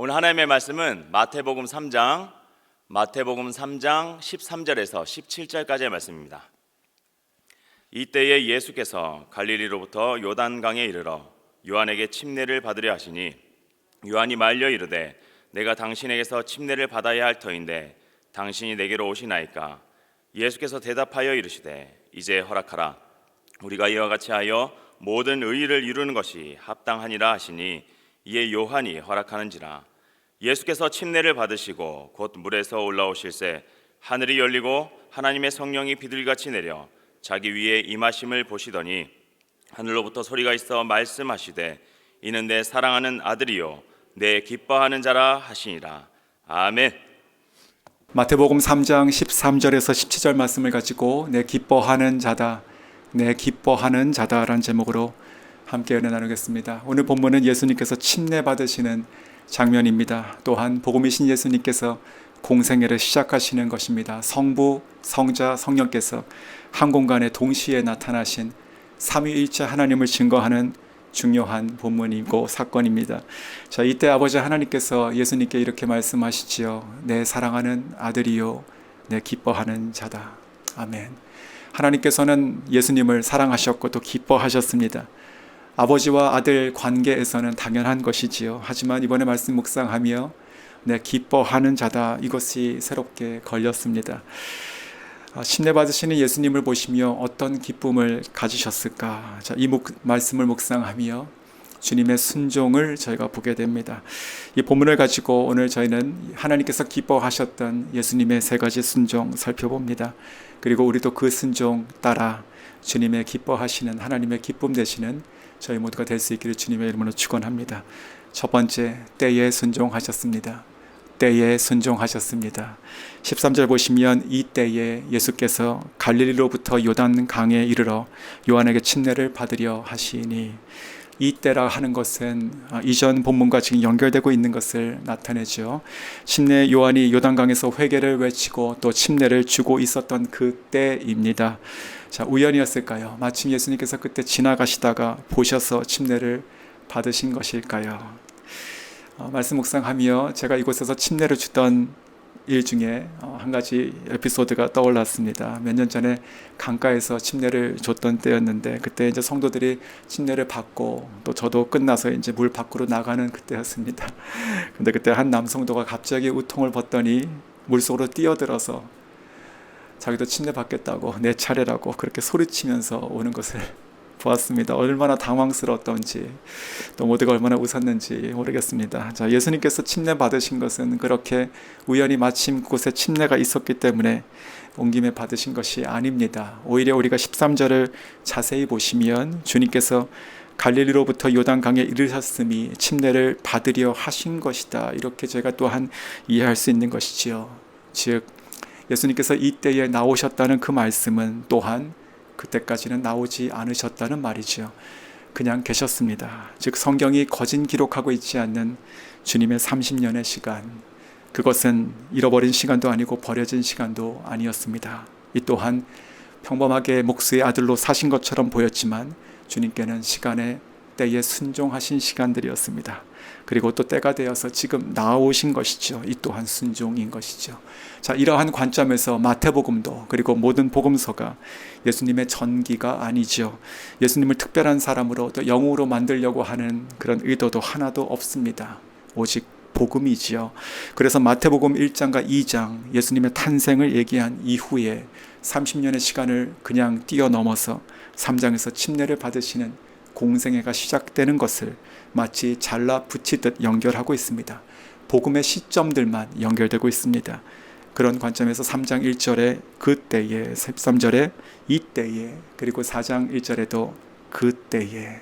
오늘 하나님의 말씀은 마태복음 3장 13절에서 17절까지의 말씀입니다. 이때에 예수께서 갈릴리로부터 요단강에 이르러 요한에게 침례를 받으려 하시니 요한이 말려 이르되 내가 당신에게서 침례를 받아야 할 터인데 당신이 내게로 오시나이까? 예수께서 대답하여 이르시되 이제 허락하라. 우리가 이와 같이 하여 모든 의의를 이루는 것이 합당하니라 하시니 이에 요한이 허락하는지라. 예수께서 침례를 받으시고 곧 물에서 올라오실새 하늘이 열리고 하나님의 성령이 비둘기같이 내려 자기 위에 임하심을 보시더니 하늘로부터 소리가 있어 말씀하시되 이는 내 사랑하는 아들이요 내 기뻐하는 자라 하시니라. 아멘. 마태복음 3장 13절에서 17절 말씀을 가지고 내 기뻐하는 자다, 내 기뻐하는 자다라는 제목으로 함께 은혜 나누겠습니다. 오늘 본문은 예수님께서 침례 받으시는 장면입니다. 또한 복음이신 예수님께서 공생애를 시작하시는 것입니다. 성부, 성자, 성령께서 한 공간에 동시에 나타나신 삼위일체 하나님을 증거하는 중요한 본문이고 사건입니다. 자, 이때 아버지 하나님께서 예수님께 이렇게 말씀하시지요. 내 사랑하는 아들이요 내 기뻐하는 자다. 아멘. 하나님께서는 예수님을 사랑하셨고 또 기뻐하셨습니다. 아버지와 아들 관계에서는 당연한 것이지요. 하지만 이번에 말씀 묵상하며 내 기뻐하는 자다, 이것이 새롭게 걸렸습니다. 침례 받으시는 예수님을 보시며 어떤 기쁨을 가지셨을까? 자, 이 말씀을 묵상하며 주님의 순종을 저희가 보게 됩니다. 이 본문을 가지고 오늘 저희는 하나님께서 기뻐하셨던 예수님의 세 가지 순종 살펴봅니다. 그리고 우리도 그 순종 따라 주님의 기뻐하시는 하나님의 기쁨 되시는 저희 모두가 될 수 있기를 주님의 이름으로 축원합니다. 첫 번째, 때에 순종하셨습니다. 때에 순종하셨습니다. 13절 보시면 이 때에 예수께서 갈릴리로부터 요단강에 이르러 요한에게 침례를 받으려 하시니, 이 때라 하는 것은 이전 본문과 지금 연결되고 있는 것을 나타내죠. 침례 요한이 요단강에서 회개를 외치고 또 침례를 주고 있었던 그 때입니다. 자, 우연이었을까요? 마침 예수님께서 그때 지나가시다가 보셔서 침례를 받으신 것일까요? 말씀 묵상하며 제가 이곳에서 침례를 주던 일 중에 한 가지 에피소드가 떠올랐습니다. 몇 년 전에 강가에서 침례를 줬던 때였는데, 그때 이제 성도들이 침례를 받고 또 저도 끝나서 이제 물 밖으로 나가는 그때였습니다. 근데 그때 한 남성도가 갑자기 우통을 벗더니 물속으로 뛰어들어서 자기도 침례 받겠다고, 내 차례라고 그렇게 소리치면서 오는 것을 보았습니다. 얼마나 당황스러웠던지 또 모두가 얼마나 웃었는지 모르겠습니다. 자, 예수님께서 침례 받으신 것은 그렇게 우연히 마침 그곳에 침례가 있었기 때문에 온 김에 받으신 것이 아닙니다. 오히려 우리가 13절을 자세히 보시면 주님께서 갈릴리로부터 요단강에 이르셨음이 침례를 받으려 하신 것이다, 이렇게 제가 또한 이해할 수 있는 것이지요. 즉 예수님께서 이때에 나오셨다는 그 말씀은 또한 그때까지는 나오지 않으셨다는 말이죠. 그냥 계셨습니다. 즉 성경이 거진 기록하고 있지 않는 주님의 30년의 시간, 그것은 잃어버린 시간도 아니고 버려진 시간도 아니었습니다. 이 또한 평범하게 목수의 아들로 사신 것처럼 보였지만 주님께는 시간의 때에 순종하신 시간들이었습니다. 그리고 또 때가 되어서 지금 나오신 것이죠. 이 또한 순종인 것이죠. 자, 이러한 관점에서 마태복음도 그리고 모든 복음서가 예수님의 전기가 아니죠. 예수님을 특별한 사람으로 또 영웅으로 만들려고 하는 그런 의도도 하나도 없습니다. 오직 복음이지요. 그래서 마태복음 1장과 2장 예수님의 탄생을 얘기한 이후에 30년의 시간을 그냥 뛰어넘어서 3장에서 침례를 받으시는 공생애가 시작되는 것을 마치 잘라 붙이듯 연결하고 있습니다. 복음의 시점들만 연결되고 있습니다. 그런 관점에서 3장 1절에 그때에, 13절에 이때에, 그리고 4장 1절에도 그때에,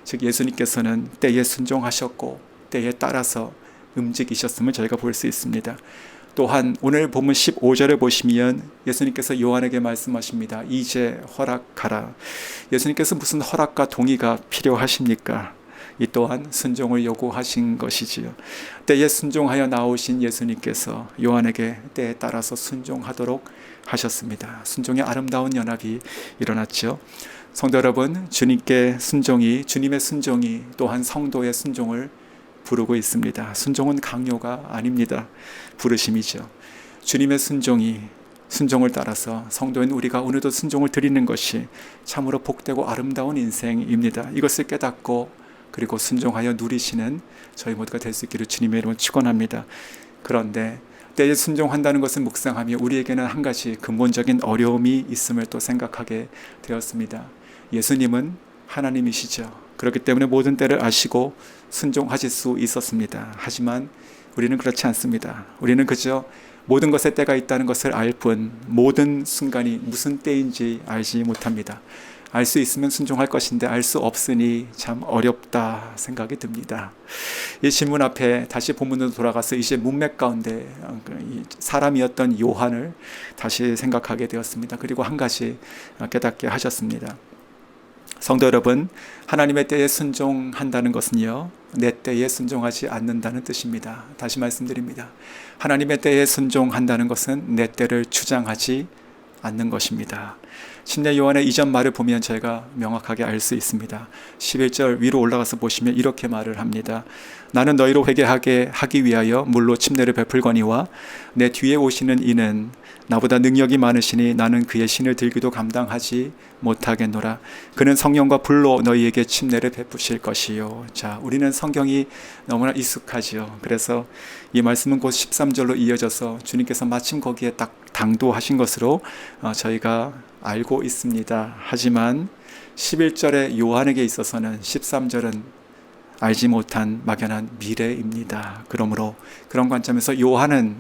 즉 예수님께서는 때에 순종하셨고 때에 따라서 움직이셨음을 저희가 볼 수 있습니다. 또한 오늘 본문 15절에 보시면 예수님께서 요한에게 말씀하십니다. 이제 허락하라. 예수님께서 무슨 허락과 동의가 필요하십니까? 이 또한 순종을 요구하신 것이지요. 때에 순종하여 나오신 예수님께서 요한에게 때에 따라서 순종하도록 하셨습니다. 순종의 아름다운 연합이 일어났죠. 성도 여러분, 주님의 순종이 또한 성도의 순종을 부르고 있습니다. 순종은 강요가 아닙니다. 부르심이죠. 주님의 순종을 따라서 성도인 우리가 오늘도 순종을 드리는 것이 참으로 복되고 아름다운 인생입니다. 이것을 깨닫고 그리고 순종하여 누리시는 저희 모두가 될 수 있기를 주님의 이름으로 축원합니다. 그런데 때에 순종한다는 것을 묵상하며 우리에게는 한 가지 근본적인 어려움이 있음을 또 생각하게 되었습니다. 예수님은 하나님이시죠. 그렇기 때문에 모든 때를 아시고 순종하실 수 있었습니다. 하지만 우리는 그렇지 않습니다. 우리는 그저 모든 것에 때가 있다는 것을 알 뿐 모든 순간이 무슨 때인지 알지 못합니다. 알 수 있으면 순종할 것인데 알 수 없으니 참 어렵다 생각이 듭니다. 이 질문 앞에 다시 본문으로 돌아가서 이제 문맥 가운데 사람이었던 요한을 다시 생각하게 되었습니다. 그리고 한 가지 깨닫게 하셨습니다. 성도 여러분, 하나님의 때에 순종한다는 것은요, 내 때에 순종하지 않는다는 뜻입니다. 다시 말씀드립니다. 하나님의 때에 순종한다는 것은 내 때를 주장하지 않는 것입니다. 신약 요한의 이전 말을 보면 저희가 명확하게 알 수 있습니다. 11절 위로 올라가서 보시면 이렇게 말을 합니다. 나는 너희로 회개하게 하기 위하여 물로 침례를 베풀거니와 내 뒤에 오시는 이는 나보다 능력이 많으시니 나는 그의 신을 들기도 감당하지 못하겠노라. 그는 성령과 불로 너희에게 침례를 베푸실 것이요. 자, 우리는 성경이 너무나 익숙하지요. 그래서 이 말씀은 곧 13절로 이어져서 주님께서 마침 거기에 딱 당도하신 것으로 저희가 알고 있습니다. 하지만 11절의 요한에게 있어서는 13절은 알지 못한 막연한 미래입니다. 그러므로 그런 관점에서 요한은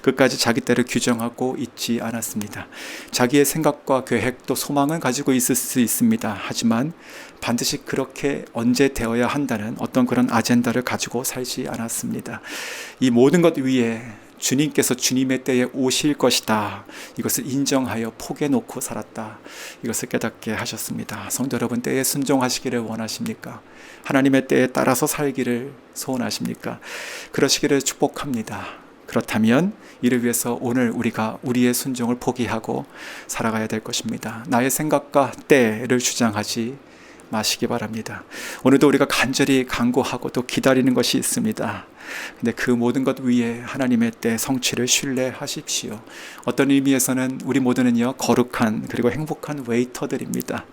끝까지 자기 때를 규정하고 있지 않았습니다. 자기의 생각과 계획 또 소망은 가지고 있을 수 있습니다. 하지만 반드시 그렇게 언제 되어야 한다는 어떤 그런 아젠다를 가지고 살지 않았습니다. 이 모든 것 위에 주님께서 주님의 때에 오실 것이다. 이것을 인정하여 포기해 놓고 살았다. 이것을 깨닫게 하셨습니다. 성도 여러분, 때에 순종하시기를 원하십니까? 하나님의 때에 따라서 살기를 소원하십니까? 그러시기를 축복합니다. 그렇다면 이를 위해서 오늘 우리가 우리의 순종을 포기하고 살아가야 될 것입니다. 나의 생각과 때를 주장하지 마시기 바랍니다. 오늘도 우리가 간절히 간구하고 또 기다리는 것이 있습니다. 근데 그 모든 것 위에 하나님의 때 성취를 신뢰하십시오. 어떤 의미에서는 우리 모두는요, 거룩한 그리고 행복한 웨이터들입니다.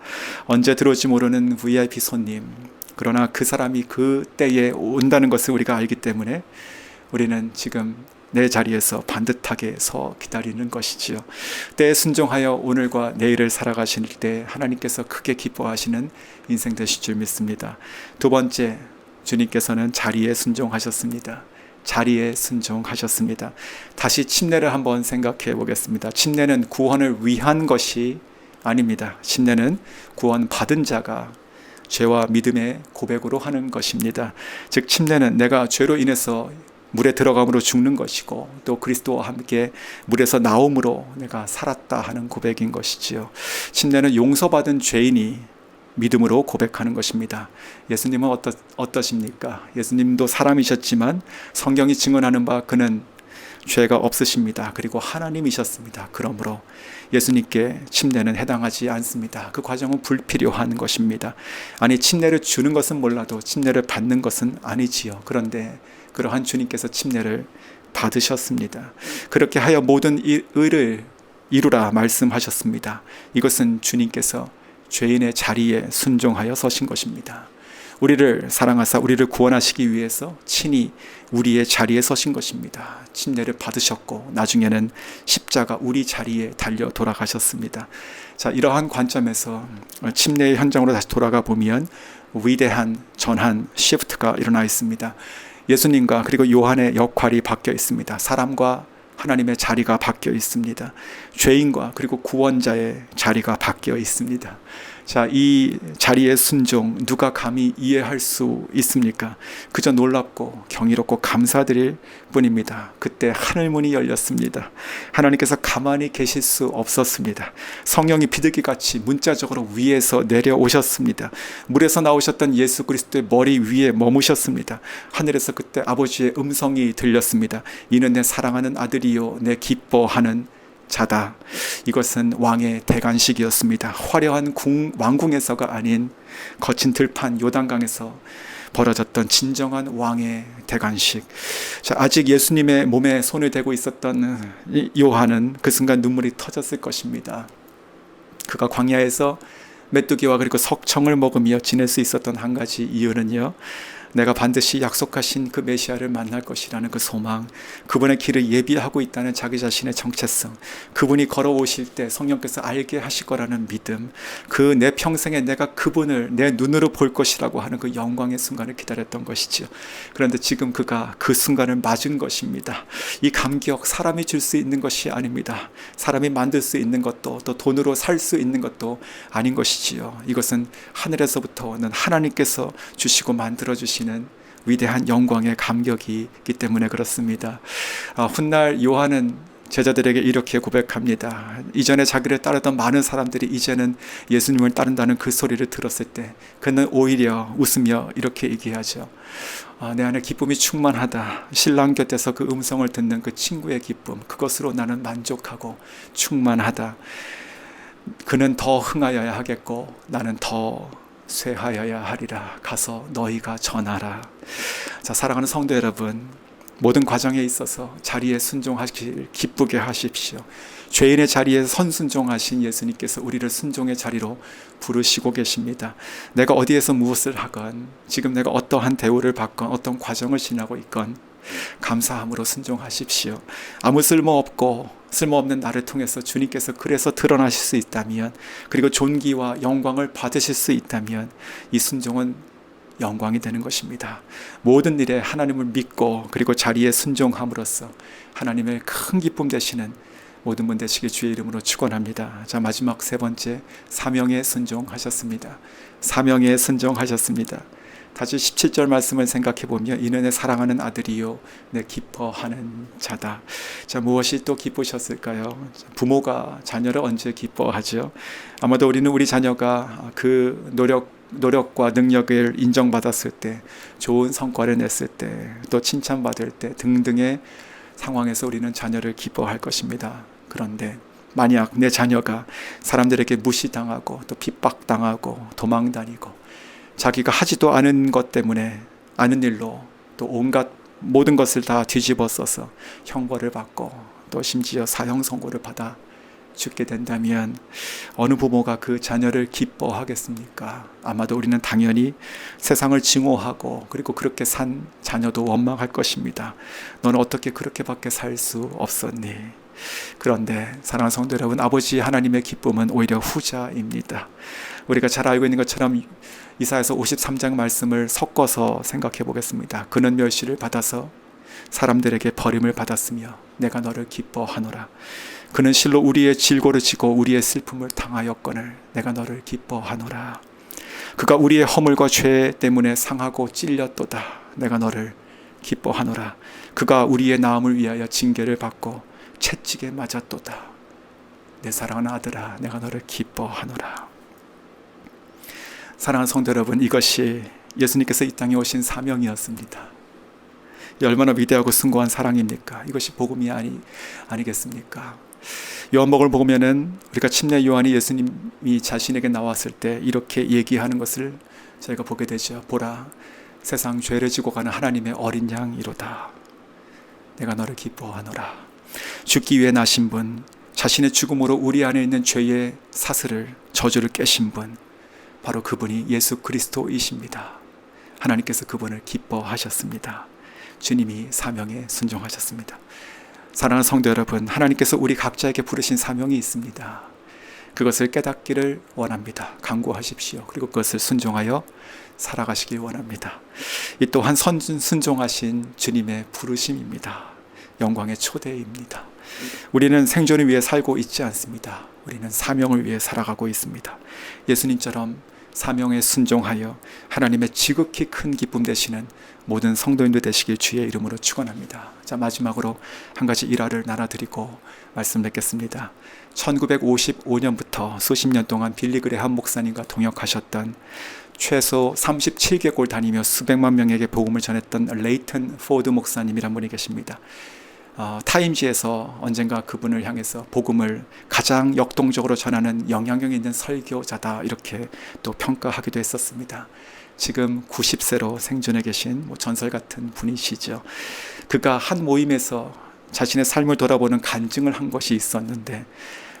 언제 들어올지 모르는 VIP 손님. 그러나 그 사람이 그 때에 온다는 것을 우리가 알기 때문에 우리는 지금 내 자리에서 반듯하게 서 기다리는 것이지요. 때에 순종하여 오늘과 내일을 살아가실 때 하나님께서 크게 기뻐하시는 인생 되실 줄 믿습니다. 두 번째, 주님께서는 자리에 순종하셨습니다. 자리에 순종하셨습니다. 다시 침례를 한번 생각해 보겠습니다. 침례는 구원을 위한 것이 아닙니다. 침례는 구원 받은 자가 죄와 믿음의 고백으로 하는 것입니다. 즉 침례는 내가 죄로 인해서 물에 들어감으로 죽는 것이고 또 그리스도와 함께 물에서 나옴으로 내가 살았다 하는 고백인 것이지요. 침례는 용서받은 죄인이 믿음으로 고백하는 것입니다. 예수님은 어떠십니까? 예수님도 사람이셨지만 성경이 증언하는 바 그는 죄가 없으십니다. 그리고 하나님이셨습니다. 그러므로 예수님께 침례는 해당하지 않습니다. 그 과정은 불필요한 것입니다. 아니, 침례를 주는 것은 몰라도 침례를 받는 것은 아니지요. 그런데 그러한 주님께서 침례를 받으셨습니다. 그렇게 하여 모든 의를 이루라 말씀하셨습니다. 이것은 주님께서 죄인의 자리에 순종하여 서신 것입니다. 우리를 사랑하사 우리를 구원하시기 위해서 친히 우리의 자리에 서신 것입니다. 침례를 받으셨고 나중에는 십자가 우리 자리에 달려 돌아가셨습니다. 자, 이러한 관점에서 침례의 현장으로 다시 돌아가 보면 위대한 전환 시프트가 일어나 있습니다. 예수님과 그리고 요한의 역할이 바뀌어 있습니다. 사람과 하나님의 자리가 바뀌어 있습니다. 죄인과 그리고 구원자의 자리가 바뀌어 있습니다. 자, 이 자리의 순종 누가 감히 이해할 수 있습니까? 그저 놀랍고 경이롭고 감사드릴 뿐입니다. 그때 하늘문이 열렸습니다. 하나님께서 가만히 계실 수 없었습니다. 성령이 비둘기같이 문자적으로 위에서 내려오셨습니다. 물에서 나오셨던 예수 그리스도의 머리 위에 머무셨습니다. 하늘에서 그때 아버지의 음성이 들렸습니다. 이는 내 사랑하는 아들이요 내 기뻐하는 자다. 이것은 왕의 대관식이었습니다. 화려한 왕궁에서가 아닌 거친 들판 요단강에서 벌어졌던 진정한 왕의 대관식. 자, 아직 예수님의 몸에 손을 대고 있었던 요한은 그 순간 눈물이 터졌을 것입니다. 그가 광야에서 메뚜기와 그리고 석청을 먹으며 지낼 수 있었던 한 가지 이유는요, 내가 반드시 약속하신 그 메시아를 만날 것이라는 그 소망, 그분의 길을 예비하고 있다는 자기 자신의 정체성, 그분이 걸어오실 때 성령께서 알게 하실 거라는 믿음, 그 내 평생에 내가 그분을 내 눈으로 볼 것이라고 하는 그 영광의 순간을 기다렸던 것이지요. 그런데 지금 그가 그 순간을 맞은 것입니다. 이 감격, 사람이 줄 수 있는 것이 아닙니다. 사람이 만들 수 있는 것도, 또 돈으로 살 수 있는 것도 아닌 것이지요. 이것은 하늘에서부터 오는 하나님께서 주시고 만들어 주시는 위대한 영광의 감격이기 때문에 그렇습니다. 훗날 요한은 제자들에게 이렇게 고백합니다. 이전에 자기를 따르던 많은 사람들이 이제는 예수님을 따른다는 그 소리를 들었을 때 그는 오히려 웃으며 이렇게 얘기하죠. 내 안에 기쁨이 충만하다. 신랑 곁에서 그 음성을 듣는 그 친구의 기쁨, 그것으로 나는 만족하고 충만하다. 그는 더 흥하여야 하겠고 나는 더 쇠하여야 하리라. 가서 너희가 전하라. 자, 사랑하는 성도 여러분, 모든 과정에 있어서 자리에 순종하길 기쁘게 하십시오. 죄인의 자리에 선순종하신 예수님께서 우리를 순종의 자리로 부르시고 계십니다. 내가 어디에서 무엇을 하건, 지금 내가 어떠한 대우를 받건, 어떤 과정을 지나고 있건 감사함으로 순종하십시오. 아무 쓸모없는 나를 통해서 주님께서 그래서 드러나실 수 있다면, 그리고 존귀와 영광을 받으실 수 있다면 이 순종은 영광이 되는 것입니다. 모든 일에 하나님을 믿고 그리고 자리에 순종함으로써 하나님의 큰 기쁨 되시는 모든 분 되시길 주의 이름으로 축원합니다. 자, 마지막 세 번째, 사명에 순종하셨습니다. 사명에 순종하셨습니다. 다시 17절 말씀을 생각해 보면, 이는 내 사랑하는 아들이요 내 기뻐하는 자다. 자, 무엇이 또 기쁘셨을까요? 부모가 자녀를 언제 기뻐하죠? 아마도 우리는 우리 자녀가 그 노력과 능력을 인정받았을 때, 좋은 성과를 냈을 때, 또 칭찬받을 때 등등의 상황에서 우리는 자녀를 기뻐할 것입니다. 그런데 만약 내 자녀가 사람들에게 무시당하고 또 핍박당하고 도망다니고 자기가 하지도 않은 것 때문에, 아는 일로 또 온갖 모든 것을 다 뒤집어 써서 형벌을 받고 또 심지어 사형 선고를 받아 죽게 된다면 어느 부모가 그 자녀를 기뻐하겠습니까? 아마도 우리는 당연히 세상을 증오하고 그리고 그렇게 산 자녀도 원망할 것입니다. 너는 어떻게 그렇게밖에 살 수 없었니? 그런데 사랑하는 성도 여러분, 아버지 하나님의 기쁨은 오히려 후자입니다. 우리가 잘 알고 있는 것처럼 이사야서 53장 말씀을 섞어서 생각해 보겠습니다. 그는 멸시를 받아서 사람들에게 버림을 받았으며 내가 너를 기뻐하노라. 그는 실로 우리의 질고를 지고 우리의 슬픔을 당하였거늘 내가 너를 기뻐하노라. 그가 우리의 허물과 죄 때문에 상하고 찔렸도다. 내가 너를 기뻐하노라. 그가 우리의 나음을 위하여 징계를 받고 채찍에 맞았도다. 내 사랑하는 아들아, 내가 너를 기뻐하노라. 사랑하는 성도 여러분, 이것이 예수님께서 이 땅에 오신 사명이었습니다. 얼마나 위대하고 숭고한 사랑입니까? 이것이 복음이 아니겠습니까? 요한복음을 보면은 우리가 침례 요한이 예수님이 자신에게 나왔을 때 이렇게 얘기하는 것을 저희가 보게 되죠. 보라, 세상 죄를 지고 가는 하나님의 어린 양이로다. 내가 너를 기뻐하노라. 죽기 위해 나신 분, 자신의 죽음으로 우리 안에 있는 죄의 사슬을, 저주를 깨신 분, 바로 그분이 예수 그리스도이십니다. 하나님께서 그분을 기뻐하셨습니다. 주님이 사명에 순종하셨습니다. 사랑하는 성도 여러분, 하나님께서 우리 각자에게 부르신 사명이 있습니다. 그것을 깨닫기를 원합니다. 간구하십시오. 그리고 그것을 순종하여 살아가시길 원합니다. 이 또한 순종하신 주님의 부르심입니다. 영광의 초대입니다. 우리는 생존을 위해 살고 있지 않습니다. 우리는 사명을 위해 살아가고 있습니다. 예수님처럼 사명에 순종하여 하나님의 지극히 큰 기쁨 되시는 모든 성도인들 되시길 주의 이름으로 축원합니다. 자, 마지막으로 한 가지 일화를 나눠드리고 말씀 맺겠습니다. 1955년부터 수십 년 동안 빌리 그레함 목사님과 동역하셨던, 최소 37개국을 다니며 수백만 명에게 복음을 전했던 레이튼 포드 목사님이란 분이 계십니다. 타임지에서 언젠가 그분을 향해서 복음을 가장 역동적으로 전하는 영향력 있는 설교자다 이렇게 또 평가하기도 했었습니다. 지금 90세로 생존해 계신 전설 같은 분이시죠. 그가 한 모임에서 자신의 삶을 돌아보는 간증을 한 것이 있었는데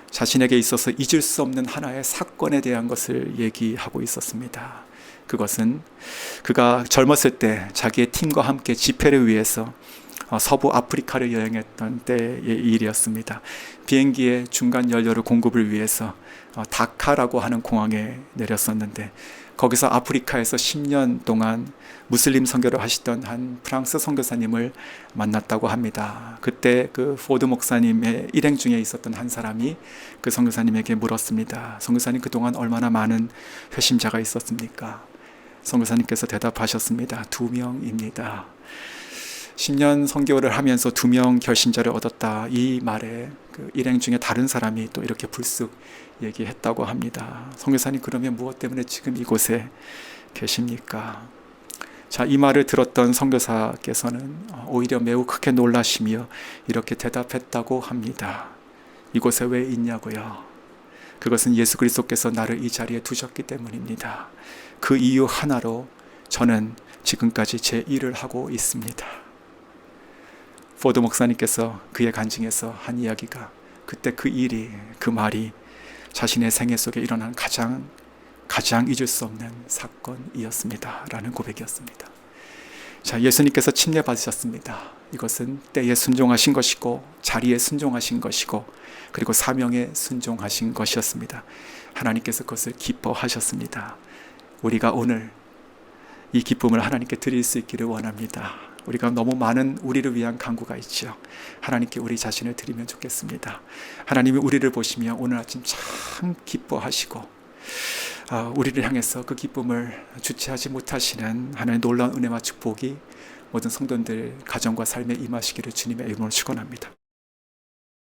자신에게 있어서 잊을 수 없는 하나의 사건에 대한 것을 얘기하고 있었습니다. 그것은 그가 젊었을 때 자기의 팀과 함께 집회를 위해서 서부 아프리카를 여행했던 때의 일이었습니다. 비행기의 중간 연료를 공급을 위해서 다카라고 하는 공항에 내렸었는데 거기서 아프리카에서 10년 동안 무슬림 선교를 하시던 한 프랑스 선교사님을 만났다고 합니다. 그때 그 포드 목사님의 일행 중에 있었던 한 사람이 그 선교사님에게 물었습니다. 선교사님, 그동안 얼마나 많은 회심자가 있었습니까? 선교사님께서 대답하셨습니다. 2명입니다. 10년 선교를 하면서 2명 결신자를 얻었다. 이 말에 그 일행 중에 다른 사람이 또 이렇게 불쑥 얘기했다고 합니다. 선교사님, 그러면 무엇 때문에 지금 이곳에 계십니까? 자, 이 말을 들었던 선교사께서는 오히려 매우 크게 놀라시며 이렇게 대답했다고 합니다. 이곳에 왜 있냐고요? 그것은 예수 그리스도께서 나를 이 자리에 두셨기 때문입니다. 그 이유 하나로 저는 지금까지 제 일을 하고 있습니다. 포드 목사님께서 그의 간증에서 한 이야기가 그때 그 일이, 그 말이 자신의 생애 속에 일어난 가장 잊을 수 없는 사건이었습니다 라는 고백이었습니다. 자, 예수님께서 침례 받으셨습니다. 이것은 때에 순종하신 것이고 자리에 순종하신 것이고 그리고 사명에 순종하신 것이었습니다. 하나님께서 그것을 기뻐하셨습니다. 우리가 오늘 이 기쁨을 하나님께 드릴 수 있기를 원합니다. 우리가 너무 많은 우리를 위한 간구가 있죠. 하나님께 우리 자신을 드리면 좋겠습니다. 하나님이 우리를 보시며 오늘 아침 참 기뻐하시고 우리를 향해서 그 기쁨을 주체하지 못하시는 하나님의 놀라운 은혜와 축복이 모든 성도들 가정과 삶에 임하시기를 주님의 이름으로 축원합니다.